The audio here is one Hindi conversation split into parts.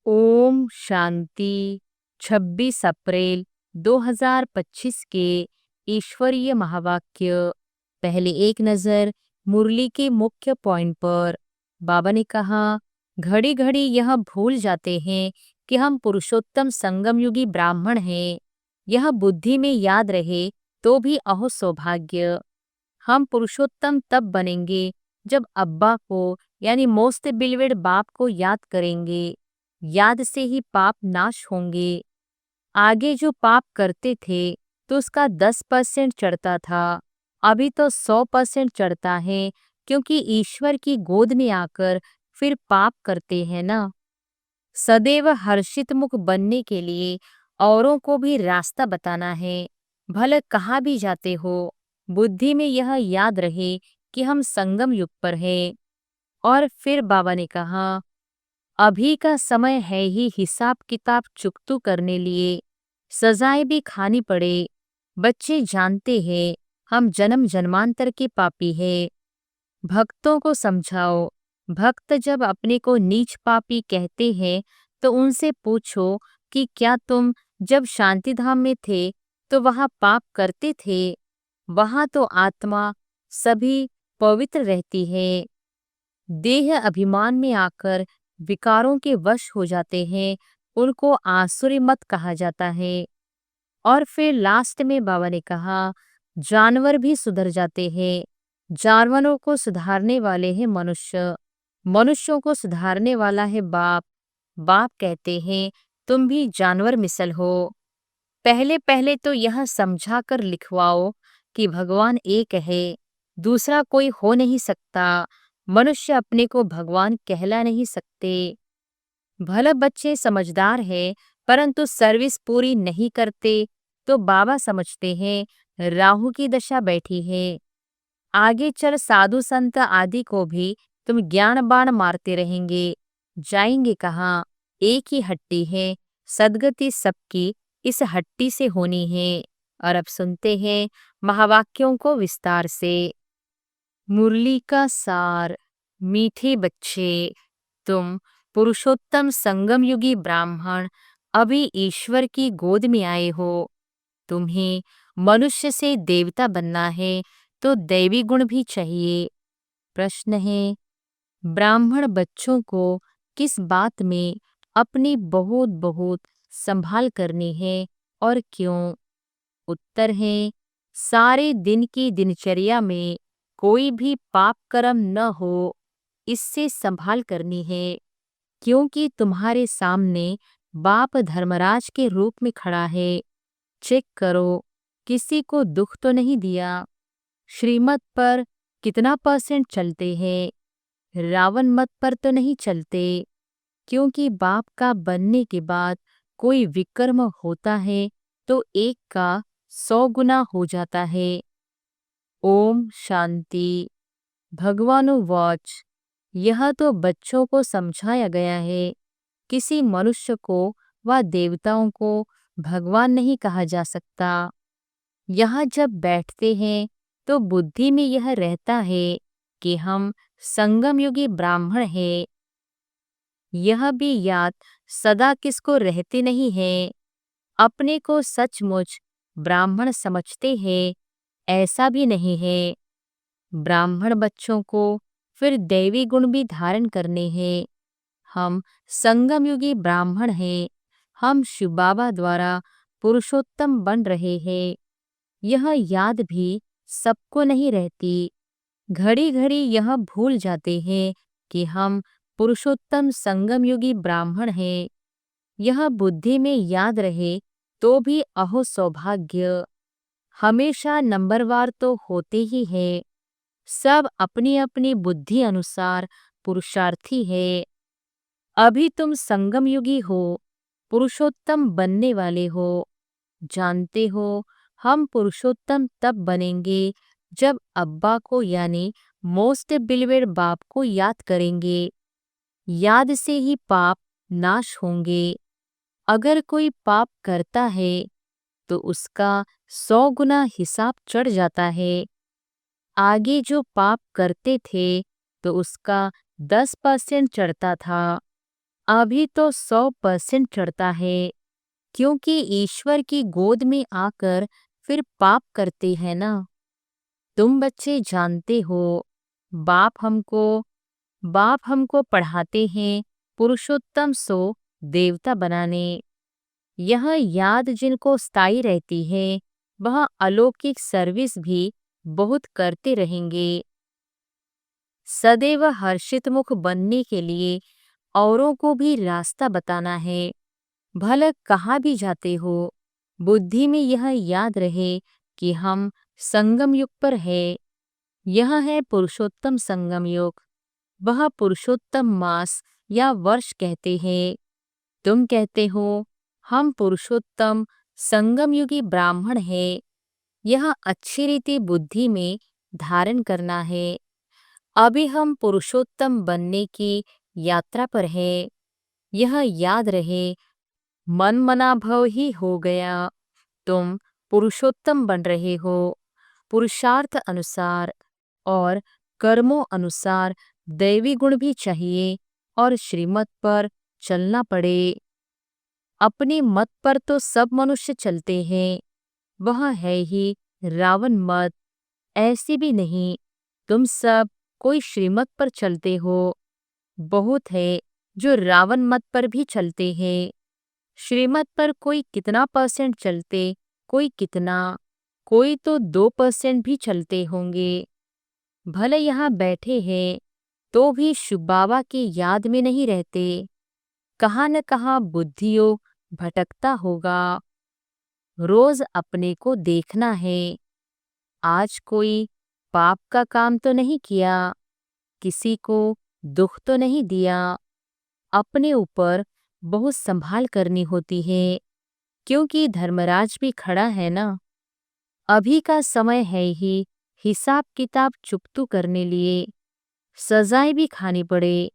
ओम शांति। 26 अप्रैल 2025 के ईश्वरीय महावाक्य। पहले एक नजर मुरली के मुख्य पॉइंट पर। बाबा ने कहा, घड़ी घड़ी यह भूल जाते हैं कि हम पुरुषोत्तम संगमयुगी ब्राह्मण हैं। यह बुद्धि में याद रहे तो भी अहो सौभाग्य। हम पुरुषोत्तम तब बनेंगे जब अब्बा को यानी मोस्ट बिलवेड बाप को याद करेंगे। याद से ही पाप नाश होंगे। आगे जो पाप करते थे तो उसका 10% चढ़ता था, अभी तो 100% चढ़ता है, क्योंकि ईश्वर की गोद में आकर फिर पाप करते हैं ना। सदैव हर्षित मुख बनने के लिए औरों को भी रास्ता बताना है। भले कहाँ भी जाते हो, बुद्धि में यह याद रहे कि हम संगम युग पर हैं। और फिर बाबा ने कहा, अभी का समय है ही हिसाब किताब चुकतू करने लिए, सजाएं भी खानी पड़े। बच्चे जानते हैं हम जन्म जन्मांतर के पापी हैं। भक्तों को समझाओ। भक्त जब अपने को नीच पापी कहते हैं तो उनसे पूछो कि क्या तुम जब शांति धाम में थे तो वहां पाप करते थे? वहां तो आत्मा सभी पवित्र रहती है। देह अभिमान में आकर विकारों के वश हो जाते हैं, उनको आसुरी मत कहा जाता है। और फिर लास्ट में बाबा ने कहा, जानवर भी सुधर जाते हैं। जानवरों को सुधारने वाले हैं मनुष्य, मनुष्यों को सुधारने वाला है बाप। बाप कहते हैं तुम भी जानवर मिसल हो। पहले पहले तो यह समझा कर लिखवाओ कि भगवान एक है, दूसरा कोई हो नहीं सकता। मनुष्य अपने को भगवान कहला नहीं सकते। भले बच्चे समझदार हैं परंतु सर्विस पूरी नहीं करते तो बाबा समझते हैं राहु की दशा बैठी है। आगे चल साधु संत आदि को भी तुम ज्ञान बाण मारते रहेंगे। जाएंगे कहाँ? एक ही हट्टी है, सदगति सबकी इस हट्टी से होनी है। और अब सुनते हैं महावाक्यों को विस्तार से। मुरली का सार। मीठे बच्चे, तुम पुरुषोत्तम संगम युगी ब्राह्मण अभी ईश्वर की गोद में आए हो। तुम्हें मनुष्य से देवता बनना है तो दैवी गुण भी चाहिए। प्रश्न है, ब्राह्मण बच्चों को किस बात में अपनी बहुत बहुत संभाल करनी है और क्यों? उत्तर है, सारे दिन की दिनचर्या में कोई भी पाप कर्म न हो, इससे संभाल करनी है। क्योंकि तुम्हारे सामने बाप धर्मराज के रूप में खड़ा है। चेक करो, किसी को दुख तो नहीं दिया। श्रीमत पर कितना % चलते हैं? रावण मत पर तो नहीं चलते। क्योंकि बाप का बनने के बाद कोई विकर्म होता है तो एक का 100 गुना हो जाता है। ओम शांति। भगवानुवाच। यह तो बच्चों को समझाया गया है। किसी मनुष्य को व देवताओं को भगवान नहीं कहा जा सकता। यहाँ जब बैठते हैं तो बुद्धि में यह रहता है कि हम संगम युगी ब्राह्मण हैं। यह भी याद सदा किसको रहते नहीं है। अपने को सचमुच ब्राह्मण समझते हैं ऐसा भी नहीं है। ब्राह्मण बच्चों को फिर दैवी गुण भी धारण करने हैं। हम संगम युगी ब्राह्मण हैं। हम शिव बाबा द्वारा पुरुषोत्तम बन रहे हैं। यह याद भी सबको नहीं रहती। घड़ी घड़ी यह भूल जाते हैं कि हम पुरुषोत्तम संगम युगी ब्राह्मण हैं। यह बुद्धि में याद रहे तो भी अहो सौभाग्य। हमेशा नंबरवार तो होते ही है। सब अपनी अपनी बुद्धि अनुसार पुरुषार्थी है। अभी तुम संगम युगी हो, पुरुषोत्तम बनने वाले हो। जानते हो हम पुरुषोत्तम तब बनेंगे जब अब्बा को यानी मोस्ट बिलवेड बाप को याद करेंगे। याद से ही पाप नाश होंगे। अगर कोई पाप करता है तो उसका 100 गुना हिसाब चढ़ जाता है। आगे जो पाप करते थे तो उसका 10% चढ़ता था, अभी तो 100% चढ़ता है, क्योंकि ईश्वर की गोद में आकर फिर पाप करते हैं ना। तुम बच्चे जानते हो, बाप हमको बाप हमको पढ़ाते हैं पुरुषोत्तम सो देवता बनाने। यह याद जिनको स्थायी रहती है, वह अलौकिक सर्विस भी बहुत करते रहेंगे। सदैव हर्षित मुख बनने के लिए औरों को भी रास्ता बताना है। भले कहाँ भी जाते हो, बुद्धि में यह याद रहे कि हम संगम युग पर है। यह है पुरुषोत्तम संगम युग। वह पुरुषोत्तम मास या वर्ष कहते हैं। तुम कहते हो हम पुरुषोत्तम संगम युगी ब्राह्मण है। यह अच्छी रीति बुद्धि में धारण करना है। अभी हम पुरुषोत्तम बनने की यात्रा पर है। यह याद रहे, मन मना भव ही हो गया। तुम पुरुषोत्तम बन रहे हो, पुरुषार्थ अनुसार और कर्मों अनुसार दैवी गुण भी चाहिए और श्रीमत पर चलना पड़े। अपने मत पर तो सब मनुष्य चलते हैं, वह है ही रावण मत। ऐसे भी नहीं, तुम सब कोई श्रीमत पर चलते हो। बहुत है जो रावण मत पर भी चलते हैं। श्रीमत पर कोई कितना % चलते, कोई कितना, कोई तो 2% भी चलते होंगे। भले यहाँ बैठे हैं तो भी शिव बाबा की याद में नहीं रहते। कहाँ न कहाँ बुद्धियों भटकता होगा। रोज अपने को देखना है। आज कोई पाप का काम तो नहीं किया, किसी को दुख तो नहीं दिया। अपने ऊपर बहुत संभाल करनी होती है, क्योंकि धर्मराज भी खड़ा है ना। अभी का समय है ही हिसाब किताब चुकतू करने लिए। सजाएं भी खानी पड़े।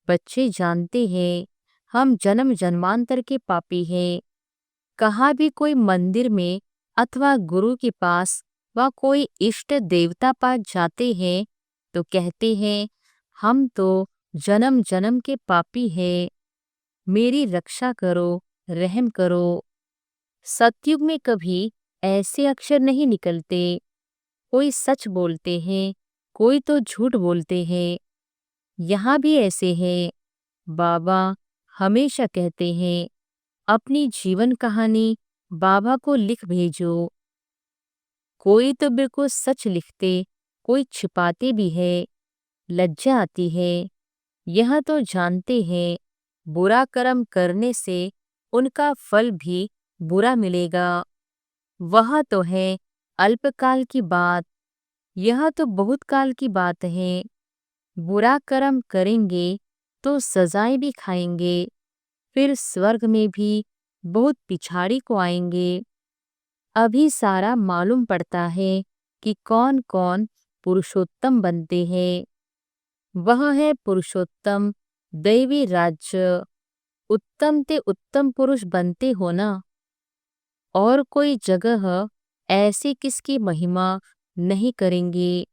बच्चे जानते हैं हम जन्म जन्मांतर के पापी हैं। कहाँ भी कोई मंदिर में अथवा गुरु के पास व कोई इष्ट देवता पास जाते हैं तो कहते हैं हम तो जन्म जन्म के पापी हैं, मेरी रक्षा करो, रहम करो। सतयुग में कभी ऐसे अक्षर नहीं निकलते। कोई सच बोलते हैं, कोई तो झूठ बोलते हैं। यहाँ भी ऐसे है। बाबा हमेशा कहते हैं अपनी जीवन कहानी बाबा को लिख भेजो। कोई तो बिल्कुल सच लिखते, कोई छिपाते भी है। लज्जा आती है। यह तो जानते हैं बुरा कर्म करने से उनका फल भी बुरा मिलेगा। वह तो है अल्पकाल की बात, यह तो बहुत काल की बात है। बुरा कर्म करेंगे तो सजाएं भी खाएंगे, फिर स्वर्ग में भी बहुत पिछाड़ी को आएंगे। अभी सारा मालूम पड़ता है कि कौन कौन पुरुषोत्तम बनते हैं। वह है पुरुषोत्तम दैवी राज्य। उत्तम ते उत्तम पुरुष बनते हो ना। और कोई जगह ऐसी किसकी महिमा नहीं करेंगे।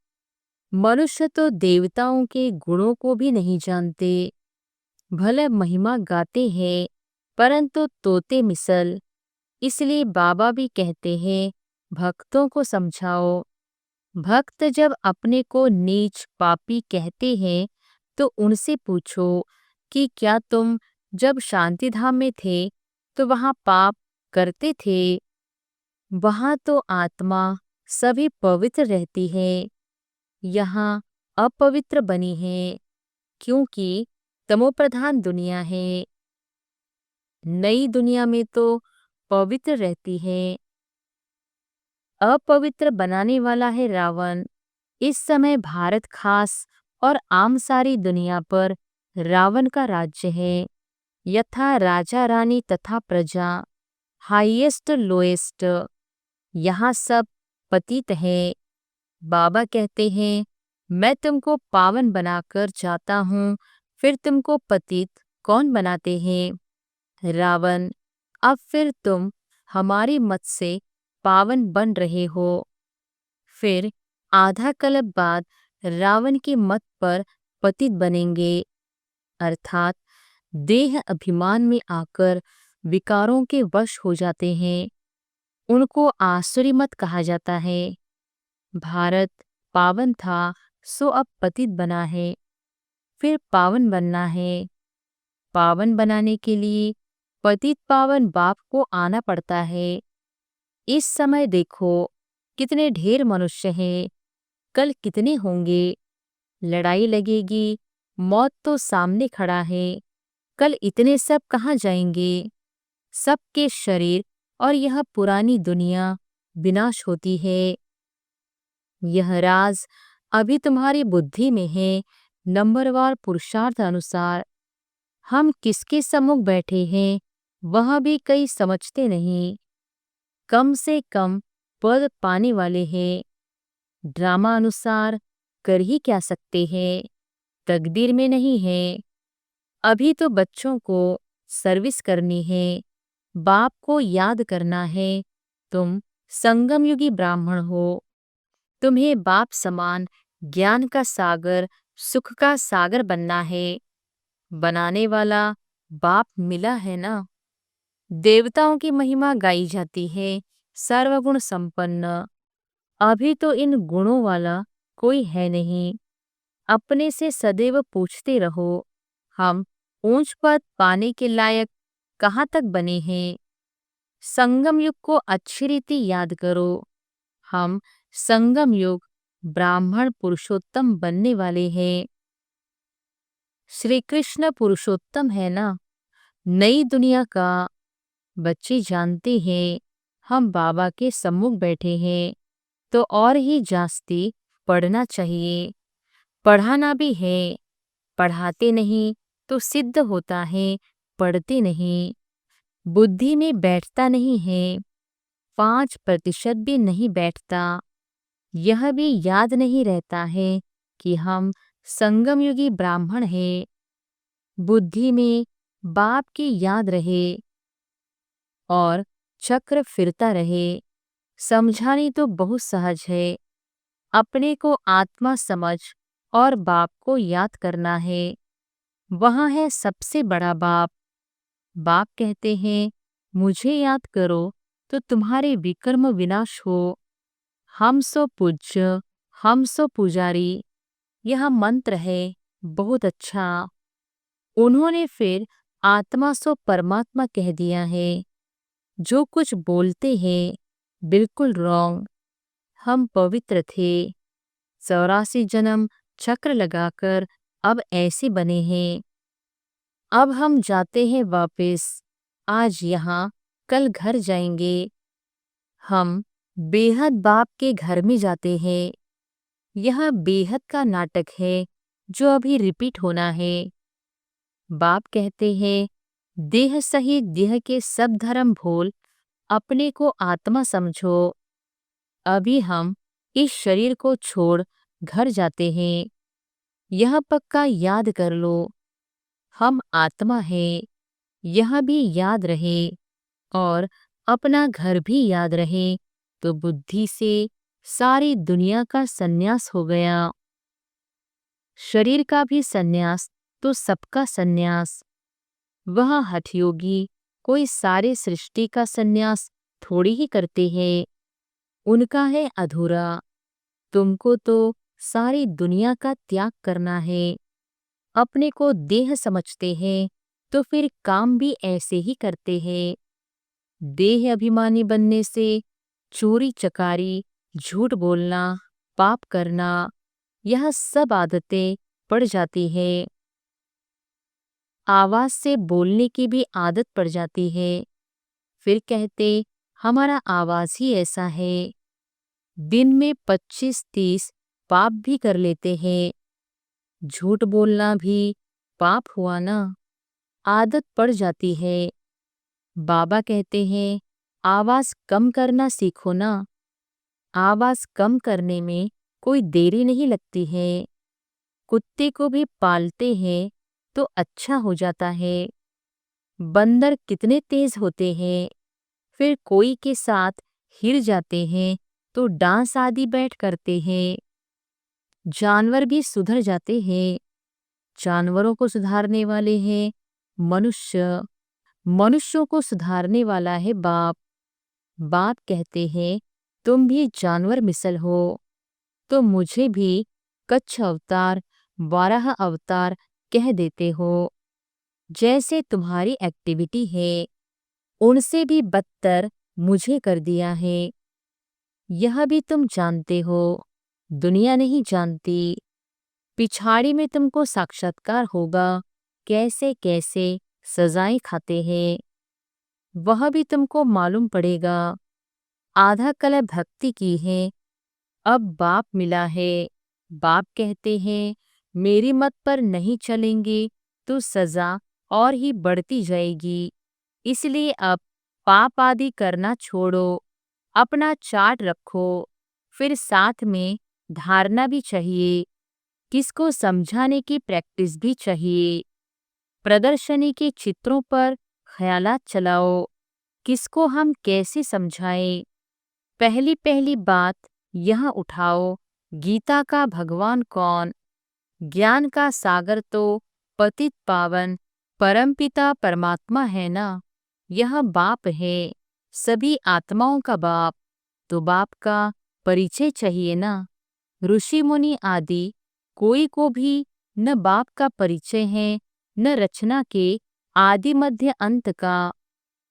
मनुष्य तो देवताओं के गुणों को भी नहीं जानते। भले महिमा गाते हैं, परंतु तोते मिसल। इसलिए बाबा भी कहते हैं भक्तों को समझाओ। भक्त जब अपने को नीच पापी कहते हैं तो उनसे पूछो कि क्या तुम जब शांतिधाम में थे तो वहाँ पाप करते थे। वहाँ तो आत्मा सभी पवित्र रहती है, यहाँ अपवित्र बनी है, क्योंकि तमोप्रधान दुनिया है। नई दुनिया में तो पवित्र रहती है। अपवित्र बनाने वाला है रावण। इस समय भारत खास और आम सारी दुनिया पर रावण का राज्य है। यथा राजा रानी तथा प्रजा, हाईएस्ट लोएस्ट, यहाँ सब पतित है। बाबा कहते हैं मैं तुमको पावन बनाकर जाता हूँ, फिर तुमको पतित कौन बनाते हैं? रावण। अब फिर तुम हमारी मत से पावन बन रहे हो। फिर आधा कल्प बाद रावण की मत पर पतित बनेंगे, अर्थात देह अभिमान में आकर विकारों के वश हो जाते हैं, उनको आसुरीमत कहा जाता है। भारत पावन था, सो अब पतित बना है, फिर पावन बनना है। पावन बनाने के लिए पतित पावन बाप को आना पड़ता है। इस समय देखो कितने ढेर मनुष्य हैं, कल कितने होंगे। लड़ाई लगेगी, मौत तो सामने खड़ा है, कल इतने सब कहाँ जाएंगे। सबके शरीर और यह पुरानी दुनिया विनाश होती है। यह राज अभी तुम्हारी बुद्धि में है। नंबरवार पुरुषार्थ अनुसार हम किसके सम्मुख बैठे हैं वह भी कई समझते नहीं। कम से कम पद पाने वाले हैं। ड्रामा अनुसार कर ही क्या सकते हैं, तकदीर में नहीं है। अभी तो बच्चों को सर्विस करनी है, बाप को याद करना है। तुम संगम युगी ब्राह्मण हो, तुम्हें बाप समान ज्ञान का सागर, सुख का सागर बनना है। बनाने वाला बाप मिला है ना। देवताओं की महिमा गाई जाती है, सर्वगुण संपन्न। अभी तो इन गुणों वाला कोई है नहीं। अपने से सदैव पूछते रहो, हम ऊंच पद पाने के लायक कहाँ तक बने हैं। संगम युग को अच्छी रीति याद करो। हम संगम युग ब्राह्मण पुरुषोत्तम बनने वाले हैं। श्री कृष्ण पुरुषोत्तम है ना। नई दुनिया का बच्चे जानते हैं हम बाबा के सम्मुख बैठे हैं, तो और ही जास्ती पढ़ना चाहिए। पढ़ाना भी है, पढ़ाते नहीं तो सिद्ध होता है, पढ़ते नहीं। बुद्धि में बैठता नहीं है, 5% भी नहीं बैठता। यह भी याद नहीं रहता है कि हम संगमयुगी ब्राह्मण हैं। बुद्धि में बाप की याद रहे और चक्र फिरता रहे। समझानी तो बहुत सहज है, अपने को आत्मा समझ और बाप को याद करना है। वहाँ है सबसे बड़ा बाप। बाप कहते हैं मुझे याद करो तो तुम्हारे विकर्म विनाश हो। हम सो पूज्य, हम सो पुजारी, यह मंत्र है बहुत अच्छा। उन्होंने फिर आत्मा सो परमात्मा कह दिया है। जो कुछ बोलते हैं बिल्कुल रॉन्ग। हम पवित्र थे, 84 जन्म चक्र लगाकर अब ऐसे बने हैं। अब हम जाते हैं वापस, आज यहाँ कल घर जाएंगे। हम बेहद बाप के घर में जाते हैं। यह बेहद का नाटक है जो अभी रिपीट होना है। बाप कहते हैं देह सहित देह के सब धर्म भूल अपने को आत्मा समझो। अभी हम इस शरीर को छोड़ घर जाते हैं। यह पक्का याद कर लो, हम आत्मा हैं। यह भी याद रहे और अपना घर भी याद रहे तो बुद्धि से सारी दुनिया का सन्यास हो गया। शरीर का भी सन्यास तो सबका सन्यास। वह हठयोगी कोई सारे सृष्टि का सन्यास थोड़ी ही करते हैं, उनका है अधूरा। तुमको तो सारी दुनिया का त्याग करना है। अपने को देह समझते हैं तो फिर काम भी ऐसे ही करते हैं। देह अभिमानी बनने से चोरी चकारी, झूठ बोलना, पाप करना, यह सब आदतें पड़ जाती है। आवाज से बोलने की भी आदत पड़ जाती है। फिर कहते हमारा आवाज ही ऐसा है। दिन में 25-30 पाप भी कर लेते हैं। झूठ बोलना भी पाप हुआ ना, आदत पड़ जाती है। बाबा कहते हैं आवाज कम करना सीखो ना। आवाज कम करने में कोई देरी नहीं लगती है। कुत्ते को भी पालते हैं तो अच्छा हो जाता है। बंदर कितने तेज होते हैं, फिर कोई के साथ हिर जाते हैं तो डांस आदि बैठ करते हैं। जानवर भी सुधर जाते हैं। जानवरों को सुधारने वाले हैं मनुष्य, मनुष्यों को सुधारने वाला है बाप। बाप कहते हैं तुम भी जानवर मिसल हो, तो मुझे भी कच्छ अवतार, वाराह अवतार कह देते हो। जैसे तुम्हारी एक्टिविटी है, उनसे भी बदतर मुझे कर दिया है। यह भी तुम जानते हो, दुनिया नहीं जानती। पिछाड़ी में तुमको साक्षात्कार होगा, कैसे कैसे सजाएं खाते हैं, वह भी तुमको मालूम पड़ेगा। आधा कला भक्ति की है, अब बाप मिला है। बाप कहते हैं मेरी मत पर नहीं चलेंगे तो सजा और ही बढ़ती जाएगी। इसलिए अब पाप आदि करना छोड़ो, अपना चार्ट रखो, फिर साथ में धारणा भी चाहिए। किसको समझाने की प्रैक्टिस भी चाहिए। प्रदर्शनी के चित्रों पर ख्यालात चलाओ, किसको हम कैसे समझाएं। पहली पहली बात यह उठाओ, गीता का भगवान कौन? ज्ञान का सागर तो पतित पावन परमपिता परमात्मा है ना। यह बाप है, सभी आत्माओं का बाप। तो बाप का परिचय चाहिए ना। ऋषि मुनि आदि कोई को भी न बाप का परिचय है, न रचना के आदि मध्य अंत का।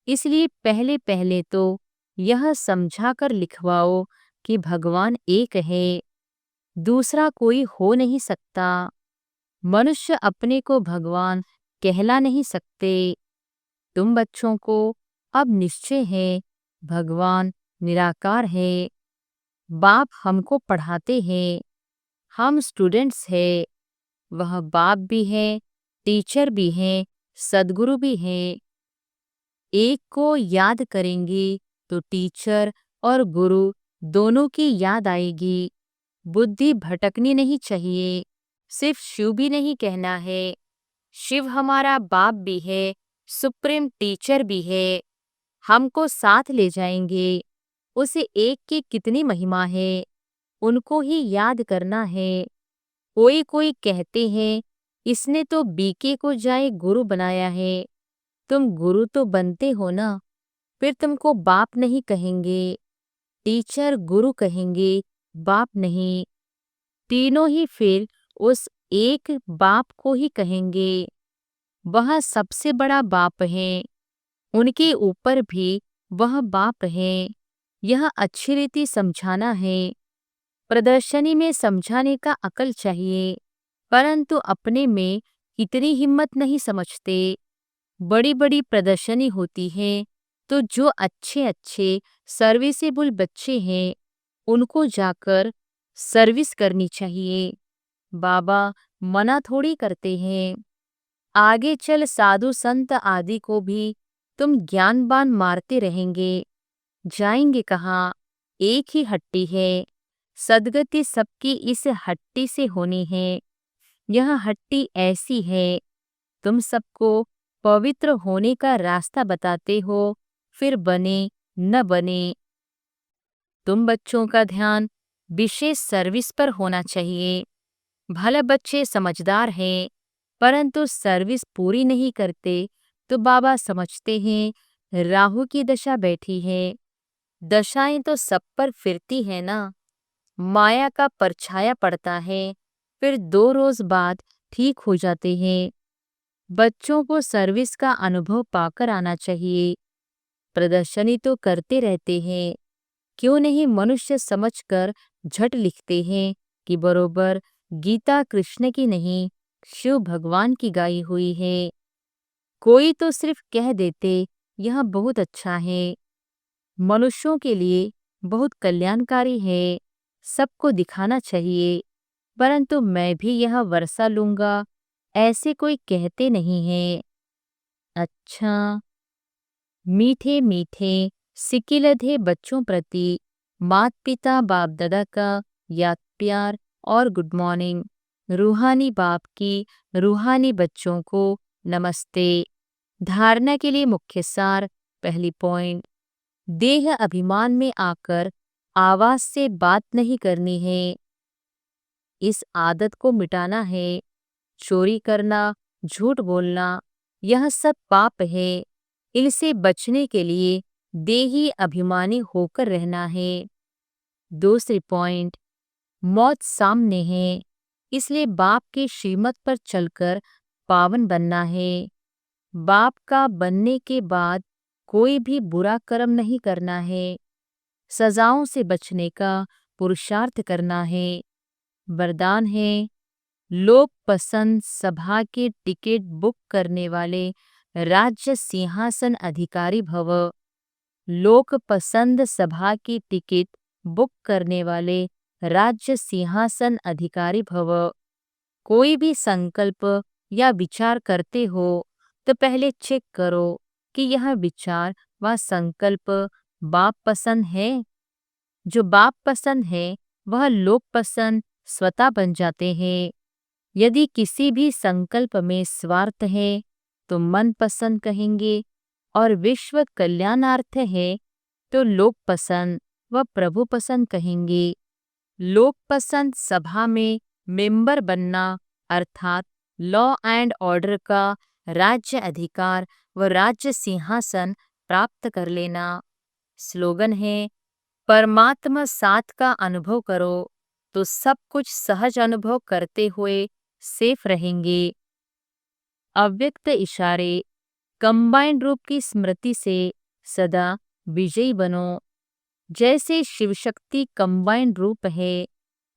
इसलिए पहले पहले तो यह समझा कर लिखवाओ कि भगवान एक है, दूसरा कोई हो नहीं सकता। मनुष्य अपने को भगवान कहला नहीं सकते। तुम बच्चों को अब निश्चय है भगवान निराकार है। बाप हमको पढ़ाते हैं, हम स्टूडेंट्स हैं। वह बाप भी है, टीचर भी है, सद्गुरु भी है। एक को याद करेंगे तो टीचर और गुरु दोनों की याद आएगी। बुद्धि भटकनी नहीं चाहिए। सिर्फ शिव भी नहीं कहना है, शिव हमारा बाप भी है, सुप्रीम टीचर भी है, हमको साथ ले जाएंगे। उसे एक की कितनी महिमा है, उनको ही याद करना है। कोई कोई कहते हैं इसने तो बीके को जाए गुरु बनाया है। तुम गुरु तो बनते हो ना, फिर तुमको बाप नहीं कहेंगे। टीचर गुरु कहेंगे, बाप नहीं। तीनों ही फिर उस एक बाप को ही कहेंगे। वह सबसे बड़ा बाप है, उनके ऊपर भी वह बाप है। यह अच्छी रीति समझाना है। प्रदर्शनी में समझाने का अकल चाहिए, परंतु अपने में इतनी हिम्मत नहीं समझते। बड़ी बड़ी प्रदर्शनी होती है तो जो अच्छे अच्छे सर्विसेबल बच्चे हैं उनको जाकर सर्विस करनी चाहिए। बाबा मना थोड़ी करते हैं। आगे चल साधु संत आदि को भी तुम ज्ञानबान मारते रहेंगे, जाएंगे कहाँ? एक ही हट्टी है, सदगति सबकी इस हट्टी से होनी है। यह हट्टी ऐसी है, तुम सबको पवित्र होने का रास्ता बताते हो, फिर बने न बने। तुम बच्चों का ध्यान विशेष सर्विस पर होना चाहिए। भले बच्चे समझदार हैं, परंतु सर्विस पूरी नहीं करते तो बाबा समझते हैं राहु की दशा बैठी है। दशाएं तो सब पर फिरती है ना। माया का परछाया पड़ता है, फिर 2 रोज बाद ठीक हो जाते हैं। बच्चों को सर्विस का अनुभव पाकर आना चाहिए। प्रदर्शनी तो करते रहते हैं, क्यों नहीं मनुष्य समझकर झट लिखते हैं कि बरोबर गीता कृष्ण की नहीं, शिव भगवान की गाई हुई है। कोई तो सिर्फ कह देते यह बहुत अच्छा है, मनुष्यों के लिए बहुत कल्याणकारी है, सबको दिखाना चाहिए। परंतु मैं भी यह वर्षा लूंगा, ऐसे कोई कहते नहीं है। अच्छा, मीठे मीठे सिकिलधे बच्चों प्रति माता पिता बाप दादा का याद प्यार और गुड मॉर्निंग। रूहानी बाप की रूहानी बच्चों को नमस्ते। धारणा के लिए मुख्य सार। पहली पॉइंट, देह अभिमान में आकर आवाज से बात नहीं करनी है। इस आदत को मिटाना है। चोरी करना, झूठ बोलना, यह सब पाप है। इनसे बचने के लिए देही अभिमानी होकर रहना है। दूसरी पॉइंट, मौत सामने है, इसलिए बाप के श्रीमत पर चलकर पावन बनना है। बाप का बनने के बाद कोई भी बुरा कर्म नहीं करना है। सजाओं से बचने का पुरुषार्थ करना है। वरदान है, लोक पसंद सभा के टिकट बुक करने वाले राज्य सिंहासन अधिकारी भव। लोक पसंद सभा की टिकट बुक करने वाले राज्य सिंहासन अधिकारी भव। कोई भी संकल्प या विचार करते हो तो पहले चेक करो कि यह विचार व संकल्प बाप पसंद है। जो बाप पसंद है वह लोक पसंद स्वतः बन जाते हैं। यदि किसी भी संकल्प में स्वार्थ है तो मन पसंद कहेंगे, और विश्व कल्याणार्थ है तो लोक पसंद व प्रभु पसंद कहेंगे। लोक पसंद सभा में मेंबर बनना अर्थात लॉ एंड ऑर्डर का राज्य अधिकार व राज्य सिंहासन प्राप्त कर लेना। स्लोगन है, परमात्मा साथ का अनुभव करो तो सब कुछ सहज अनुभव करते हुए सेफ रहेंगे। अव्यक्त इशारे, कंबाइंड रूप की स्मृति से सदा विजयी बनो। जैसे शिवशक्ति कंबाइंड रूप है,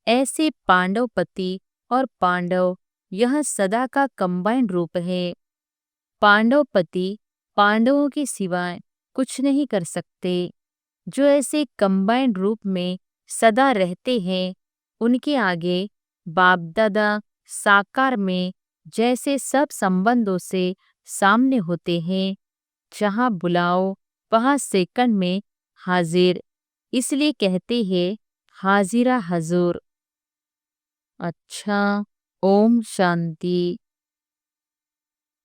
ऐसे पांडवपति और पांडव यह सदा का कंबाइंड रूप है। पांडवपति पांडवों के सिवाय कुछ नहीं कर सकते। जो ऐसे कंबाइंड रूप में सदा रहते हैं, उनके आगे बाप दादा साकार में जैसे सब संबंधों से सामने होते हैं। जहाँ बुलाओ वहाँ सेकंड में हाजिर, इसलिए कहते हैं हाजिरा हजूर। अच्छा, ओम शांति।